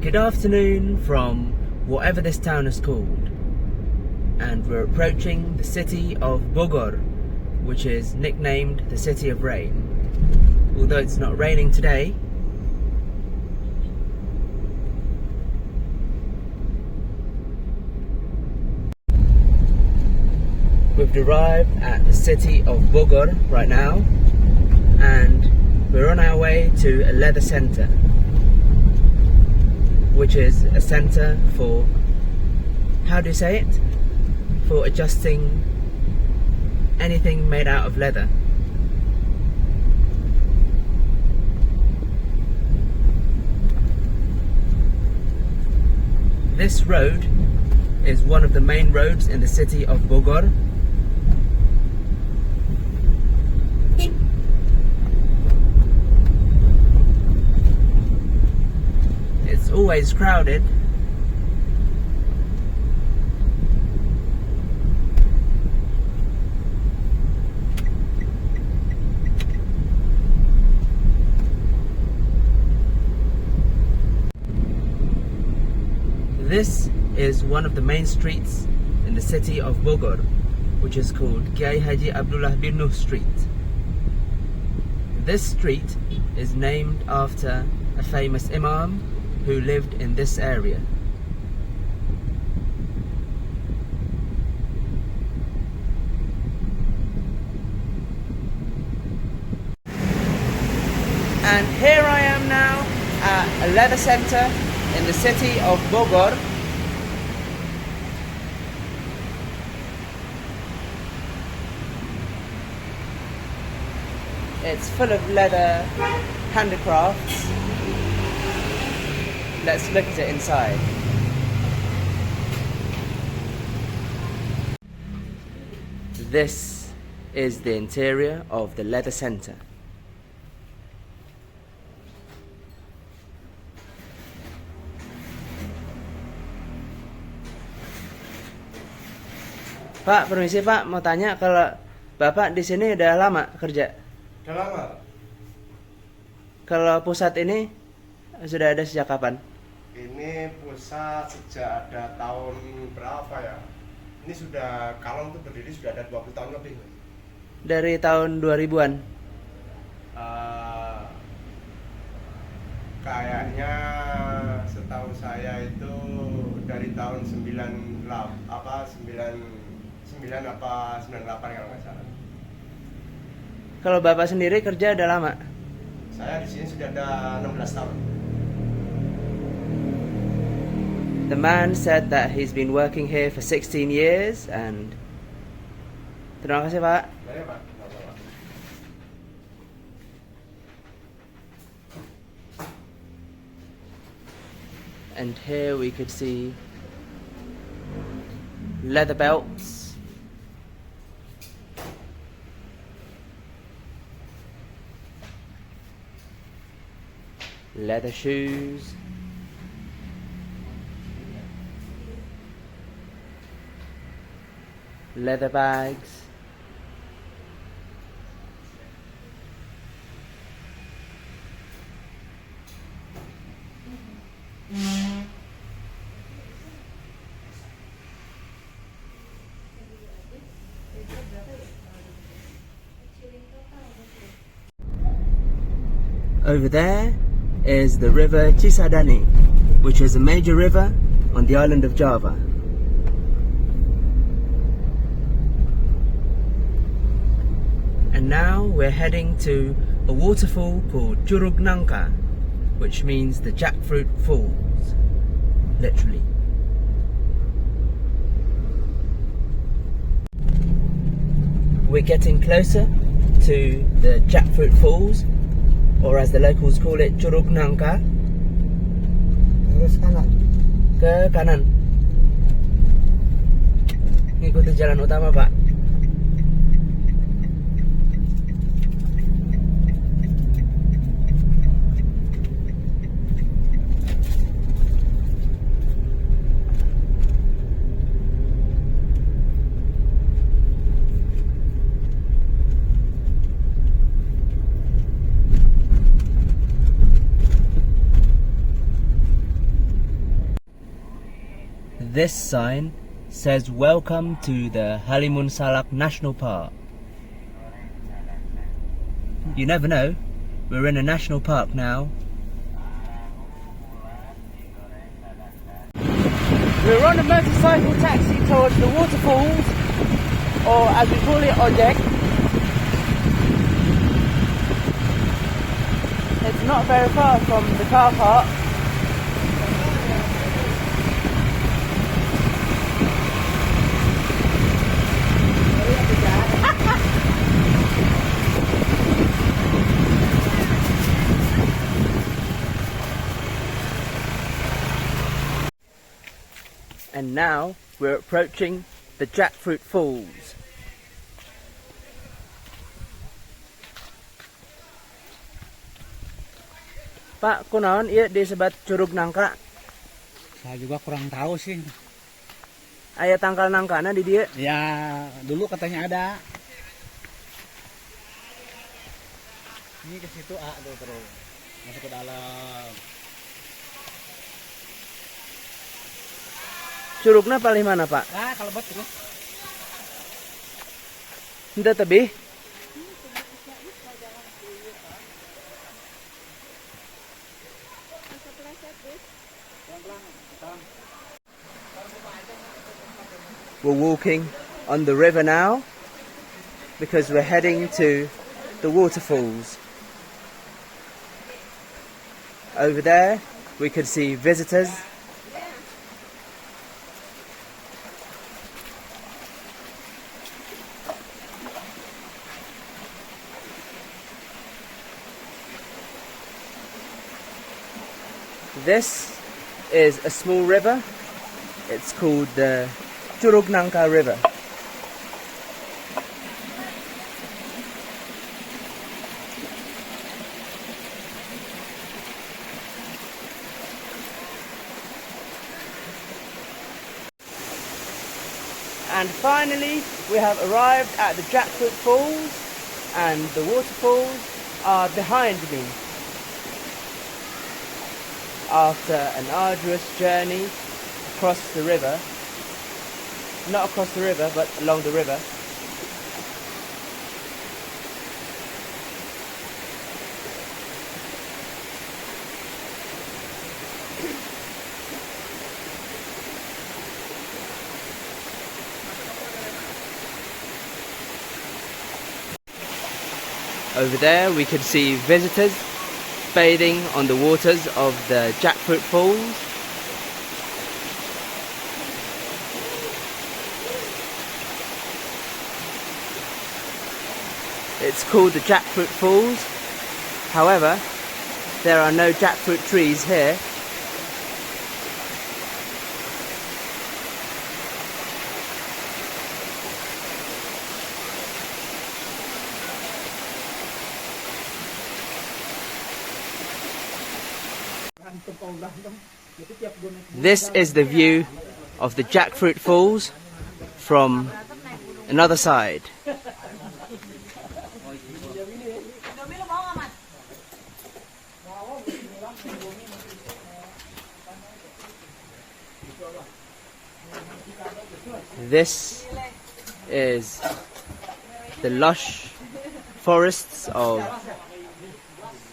Good afternoon from whatever this town is called, and we're approaching the city of Bogor, which is nicknamed the City of Rain. Although it's not raining today, we've arrived at the city of Bogor right now, and we're on our way to a leather center, which is a center for, how do you say it? For adjusting anything made out of leather. This road is one of the main roads in the city of Bogor. It's always crowded. This is one of the main streets in the city of Bogor, which is called Kiai Haji Abdullah bin Nuh Street. This street is named after a famous imam who lived in this area. And here I am now at a leather center in the city of Bogor. It's full of leather handicrafts. Let's look at it inside. This is the interior of the leather center. Pak, permisi Pak, mau tanya kalau Bapak di sini udah lama kerja? Udah lama. Kalau pusat ini sudah ada sejak kapan? Ini pusat sejak ada tahun berapa ya? Ini sudah, Kalong tuh berdiri sudah ada 20 tahun lebih. Dari tahun 2000-an? Kayaknya setahu saya itu dari tahun 98 kalau nggak salah. Kalau Bapak sendiri kerja udah lama? Saya di sini sudah ada 16 tahun. The man said that he's been working here for 16 years and terima kasih Pak. Ya, Pak. And here we could see leather belts, leather shoes, leather bags, over there is the river Cisadane, which is a major river on the island of Java. And now we're heading to a waterfall called Curug Nangka, which means the Jackfruit Falls, literally. We're getting closer to the Jackfruit Falls, or as the locals call it, Curug Nangka. Terus kanan. Ke kanan. Ngikuti jalan utama, Pak. This sign says welcome to the Halimun Salak National Park. You never know, we're in a national park now. We're on a motorcycle taxi towards the waterfalls, or as we call it, ojek. It's not very far from the car park. And now we're approaching the Jackfruit Falls. Pak, kunaon ieu disebut Curug Nangka? Saya juga kurang tahu sih. Aya tangkal nangkana di dieu? Ya, dulu katanya ada. Ini ke situ tuh terus. Masuk ke dalam. Curugna paling mana, Pak? Ah, kalau buat terus. Henteu tebih. We're walking on the river now because we're heading to the waterfalls. Over there we could see visitors. This is a small river. It's called the Curug Nangka River. And finally, we have arrived at the Jackfruit Falls, and the waterfalls are behind me. After an arduous journey across the river, not across the river, but along the river, over there we could see visitors bathing on the waters of the Jackfruit Falls. It's called the Jackfruit Falls. However, there are no jackfruit trees here. This is the view of the Jackfruit Falls from another side. This is the lush forests of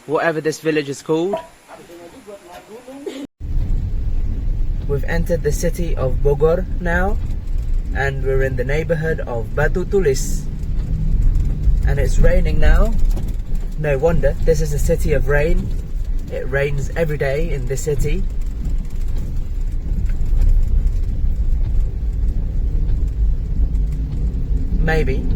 whatever this village is called. We've entered the city of Bogor now, and we're in the neighborhood of Batu Tulis. And it's raining now. No wonder, this is a city of rain. It rains every day in this city. Maybe.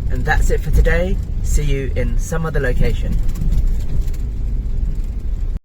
And that's it for today. See you in some other location.